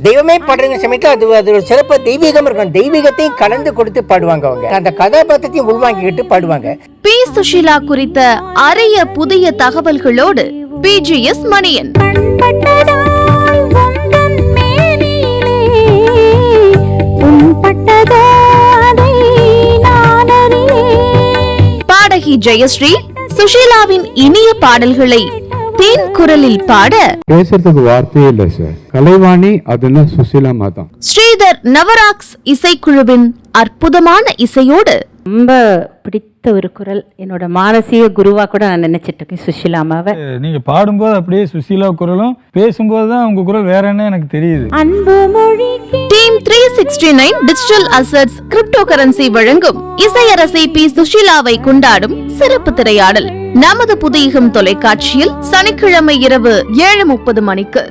தெய்வமே பாடுற சமயத்துல அது ஒரு சிறப்பு தெய்வீகம் இருக்கும். தெய்வீகத்தையும் கலந்து கொடுத்து பாடுவாங்க. அவங்க அந்த கதாபாத்திரத்தையும் உள்வாங்கிக்கிட்டு பாடுவாங்க. பி சுஷீலா குறித்த அரிய புதிய தகவல்களோடு PGS மணியன். பாடகி ஜெயஸ்ரீ சுஷீலாவின் இனிய பாடல்களை தேன் குரலில் பாட பேசுறதுக்கு வார்த்தையே இல்ல சார். கலைவாணி அதுன்னா சுஷீலா மாதா. ஸ்ரீதர் நவராக்ஸ் இசைக்குழுவின் அற்புதமான இசையோடு ரொம்ப பிடித்த ஒரு குரல். என்னோட மானசீக குருவா கூட நான் நினைச்சிட்டு இருக்கேன் சுஷீலா அம்மாவை. நீங்க பாடும்போது அப்படியே சுஷீலா குரலும், பேசும்போது தான் உங்க குரல் வேற என்ன எனக்கு தெரியுது. அன்பு மொழி team 369 digital assets crypto currency வழங்கும் இசையரசி பி சுஷீலாவை கொண்டாடும் சிறப்பு திரையாடல் நமது புதியகம் தொலைக்காட்சியில் சனிக்கிழமை இரவு 7:30 மணிக்கு.